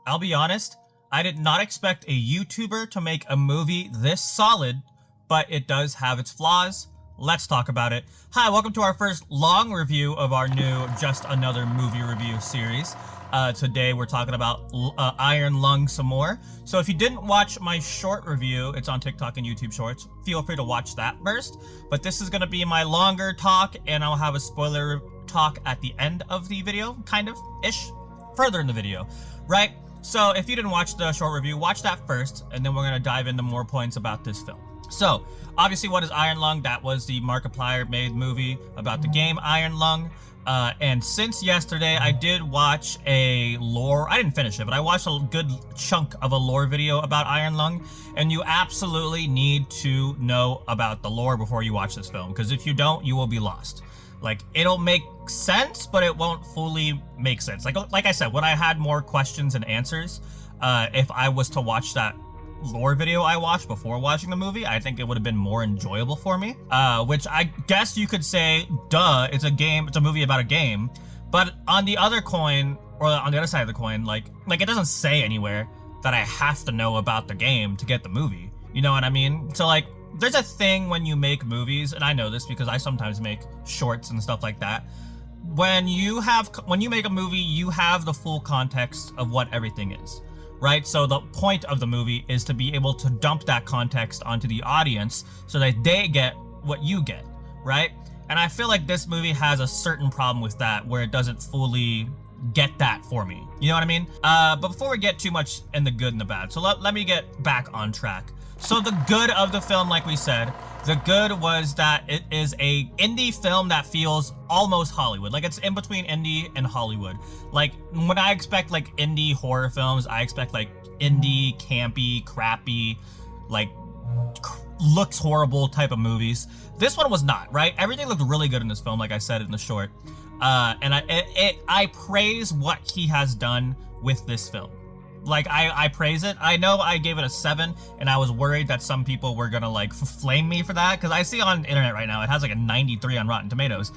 I'll be honest, I did not expect a YouTuber to make a movie this solid, but it does have its flaws. Let's talk about it. Hi, welcome to our first long review of our new Just Another Movie Review series. Today we're talking about Iron Lung some more. So if you didn't watch my short review, it's on TikTok and YouTube Shorts, feel free to watch that first. But this is going to be my longer talk, and I'll have a spoiler talk at the end of the video, kind of-ish, further in the video, right? So if you didn't watch the short review, watch that first, and then we're going to dive into more points about this film. So, obviously, what is Iron Lung? That was the Markiplier made movie about the game Iron Lung. And since yesterday, I did watch a lore, I didn't finish it, but I watched a good chunk of a lore video about Iron Lung, and you absolutely need to know about the lore before you watch this film, because if you don't, you will be lost. Like, it'll make sense, but it won't fully make sense. Like I said, when I had more questions and answers, if I was to watch that lore video I watched before watching the movie, I think it would have been more enjoyable for me. Which I guess you could say, duh, it's a movie about a game. But on the other coin, or on the other side of the coin, like it doesn't say anywhere that I have to know about the game to get the movie. You know what I mean? So like, there's a thing when you make movies, and I know this because I sometimes make shorts and stuff like that. When you make a movie, you have the full context of what everything is, right? So the point of the movie is to be able to dump that context onto the audience so that they get what you get, right? And I feel like this movie has a certain problem with that, where it doesn't fully get that for me. You know what I mean? But before we get too much in the good and the bad, so let me get back on track. So the good of the film, like we said, the good was that it is a indie film that feels almost Hollywood. Like, it's in between indie and Hollywood. Like, when I expect like indie horror films, I expect like indie, campy, crappy, like looks horrible type of movies. This one was not, right? Everything looked really good in this film, like I said in the short. And I praise what he has done with this film. Like, I praise it. I know I gave it a 7, and I was worried that some people were gonna like flame me for that, because I see on the internet right now it has like a 93 on Rotten Tomatoes.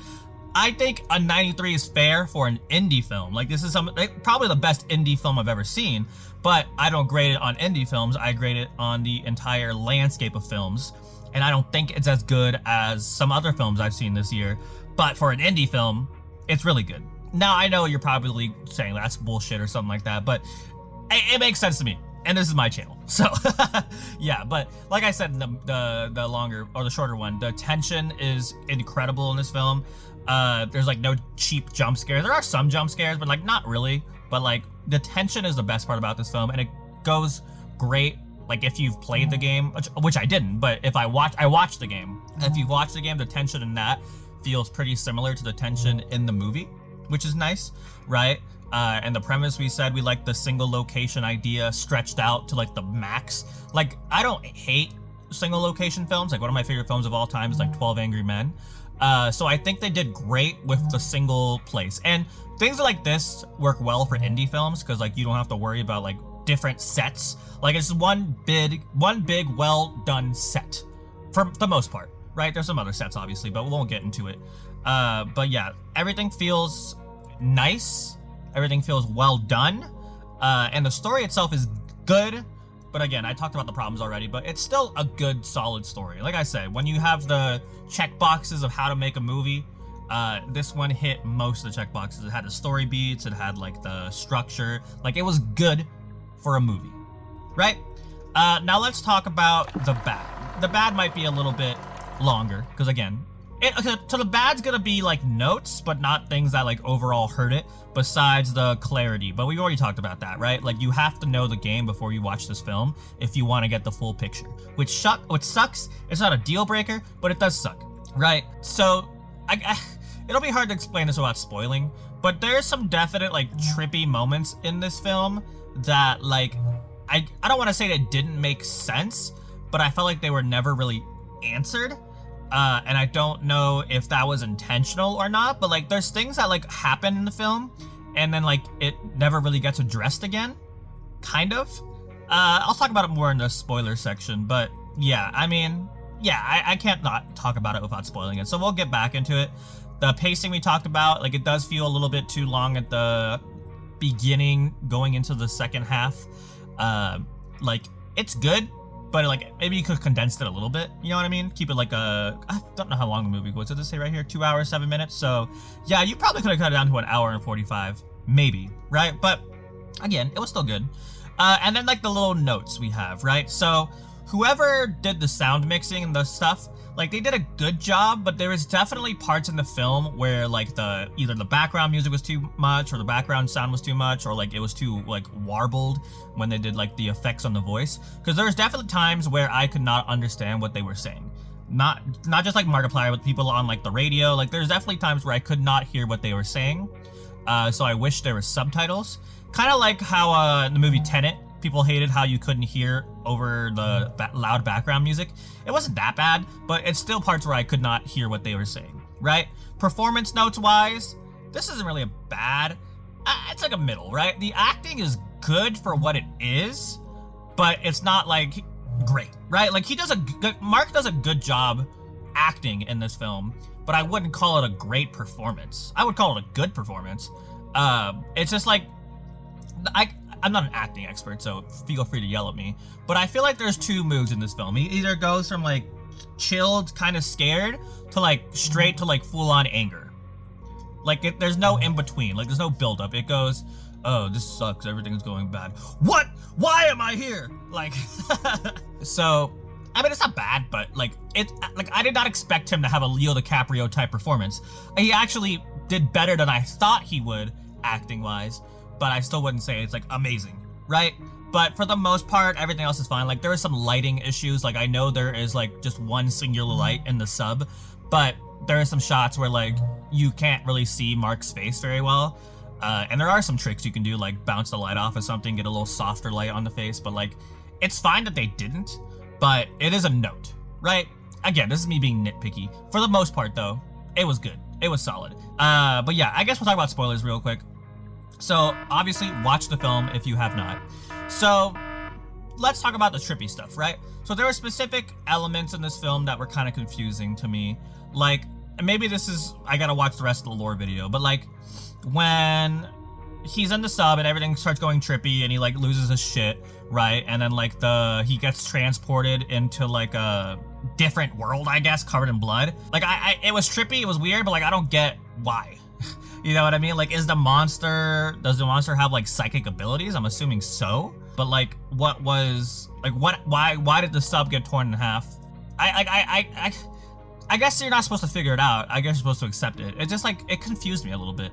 I think a 93 is fair for an indie film. Like, this is probably the best indie film I've ever seen, but I don't grade it on indie films. I grade it on the entire landscape of films, and I don't think it's as good as some other films I've seen this year. But for an indie film, it's really good. Now, I know you're probably saying that's bullshit or something like that, but it makes sense to me, and this is my channel, so yeah. But like I said in the longer or the shorter one, the tension is incredible in this film. There's like no cheap jump scares. There are some jump scares, but like not really. But like, the tension is the best part about this film, and it goes great. Like, if you've played the game, which I didn't, but if I watched the game. If you've watched the game, the tension in that feels pretty similar to the tension in the movie, which is nice, right? And the premise, we said we like the single location idea stretched out to like the max. Like, I don't hate single location films. Like, one of my favorite films of all time is like 12 Angry Men. So I think they did great with the single place. And things like this work well for indie films, because like, you don't have to worry about like different sets. Like, it's one big, well done set for the most part, right? There's some other sets obviously, but we won't get into it. But yeah, everything feels nice. Everything feels well done, and the story itself is good, but again, I talked about the problems already, but it's still a good, solid story. Like I said, when you have the check boxes of how to make a movie, this one hit most of the check boxes. It had the story beats, it had like the structure, like it was good for a movie, right? Now let's talk about the bad. The bad might be a little bit longer, because again, so the bad's gonna be like notes, but not things that like overall hurt it, besides the clarity. But we already talked about that, right? Like, you have to know the game before you watch this film if you want to get the full picture. Which sucks. It's not a deal breaker, but it does suck, right? So it'll be hard to explain this without spoiling, but there's some definite like trippy moments in this film that like I don't want to say that didn't make sense, but I felt like they were never really answered. And I don't know if that was intentional or not, but like, there's things that like happen in the film and then like it never really gets addressed again, kind of. I'll talk about it more in the spoiler section, but yeah, I mean, yeah, I can't not talk about it without spoiling it, so we'll get back into it. The pacing we talked about, like, it does feel a little bit too long at the beginning going into the second half, like it's good, but like maybe you could have condensed it a little bit, you know what I mean? Keep it like I don't know how long the movie was. Did it say right here 2 hours 7 minutes? So yeah, you probably could have cut it down to 1 hour and 45, maybe, right? But again, it was still good. And then like the little notes we have, right? So whoever did the sound mixing and the stuff, like they did a good job, but there was definitely parts in the film where like either the background music was too much, or the background sound was too much, or like it was too like warbled when they did like the effects on the voice. Because there was definitely times where I could not understand what they were saying. Not just like Markiplier, but people on like the radio. Like there's definitely times where I could not hear what they were saying. So I wish there were subtitles. Kind of like how in the movie Tenet, people hated how you couldn't hear over the loud background music. It wasn't that bad, but it's still parts where I could not hear what they were saying, right? Performance notes wise, this isn't really a bad, it's like a middle, right? The acting is good for what it is, but it's not like great, right? Like Mark does a good job acting in this film, but I wouldn't call it a great performance. I would call it a good performance. It's just like, I'm not an acting expert, so feel free to yell at me, but I feel like there's two moods in this film. He either goes from like chilled, kind of scared, to like straight to like full-on anger. Like there's no in between. Like there's no build up. It goes, oh, this sucks. Everything's going bad. What? Why am I here? Like, so I mean, it's not bad, but like I did not expect him to have a Leo DiCaprio type performance. He actually did better than I thought he would, acting wise. But I still wouldn't say it's like amazing, right? But for the most part, everything else is fine. Like there are some lighting issues. Like I know there is like just one singular light in the sub, but there are some shots where like you can't really see Mark's face very well. And there are some tricks you can do, like bounce the light off or something, get a little softer light on the face. But like, it's fine that they didn't, but it is a note, right? Again, this is me being nitpicky. For the most part though, it was good. It was solid. But yeah, I guess we'll talk about spoilers real quick. So, obviously, watch the film if you have not. So, let's talk about the trippy stuff, right? So, there were specific elements in this film that were kind of confusing to me. Like, maybe this is, I gotta watch the rest of the lore video, but like, when he's in the sub and everything starts going trippy and he like loses his shit, right? And then like he gets transported into like a different world, I guess, covered in blood. Like, it was trippy, it was weird, but like, I don't get why. You know what I mean? Like, does the monster have like psychic abilities? I'm assuming so. But like, why did the sub get torn in half? I guess you're not supposed to figure it out. I guess you're supposed to accept it. It just like, it confused me a little bit.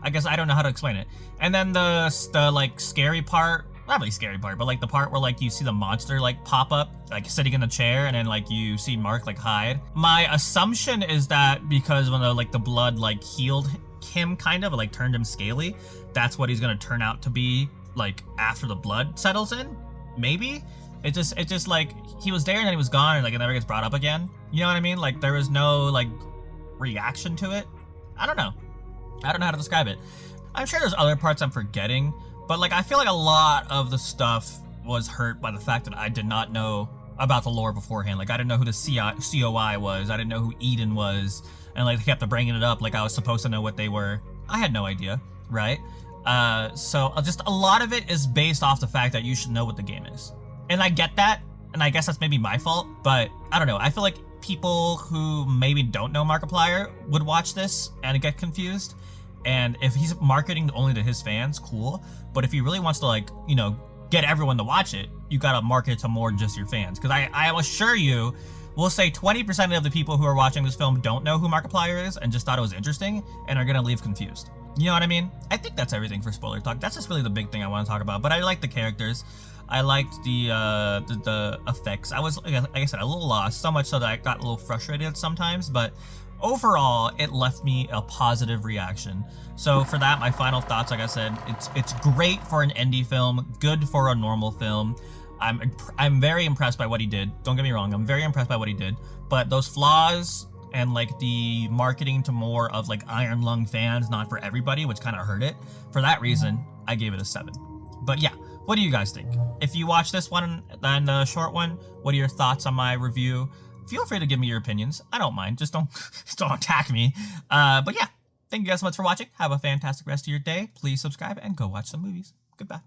I guess I don't know how to explain it. And then the like scary part, not really scary part, but like the part where like you see the monster like pop up, like sitting in the chair, and then like you see Mark like hide. My assumption is that because when the blood like healed him kind of, like turned him scaly, that's what he's gonna turn out to be like after the blood settles in. Maybe it just like he was there and then he was gone, and like it never gets brought up again. You know what I mean? Like there was no like reaction to it. I don't know how to describe it. I'm sure there's other parts I'm forgetting, but like I feel like a lot of the stuff was hurt by the fact that I did not know about the lore beforehand. Like I didn't know who the COI was. I didn't know who Eden was. And like they kept bringing it up like I was supposed to know what they were. I had no idea, right? So just a lot of it is based off the fact that you should know what the game is. And I get that, and I guess that's maybe my fault, but I don't know. I feel like people who maybe don't know Markiplier would watch this and get confused. And if he's marketing only to his fans, cool. But if he really wants to like, you know, get everyone to watch it, you gotta market to more than just your fans. Because I assure you, we'll say 20% of the people who are watching this film don't know who Markiplier is and just thought it was interesting and are gonna leave confused. You know what I mean? I think that's everything for spoiler talk. That's just really the big thing I want to talk about. But I like the characters. I liked the effects. I was, like I said, a little lost, so much so that I got a little frustrated sometimes. But overall, it left me a positive reaction. So for that, my final thoughts, like I said, it's great for an indie film, good for a normal film. I'm very impressed by what he did. Don't get me wrong, I'm very impressed by what he did. But those flaws and like the marketing to more of like Iron Lung fans, not for everybody, which kind of hurt it. For that reason, I gave it a 7. But yeah, what do you guys think? If you watch this one and the short one, what are your thoughts on my review? Feel free to give me your opinions. I don't mind. Just don't attack me. But yeah, Thank you guys so much for watching. Have a fantastic rest of your day. Please subscribe and go watch some movies. Goodbye.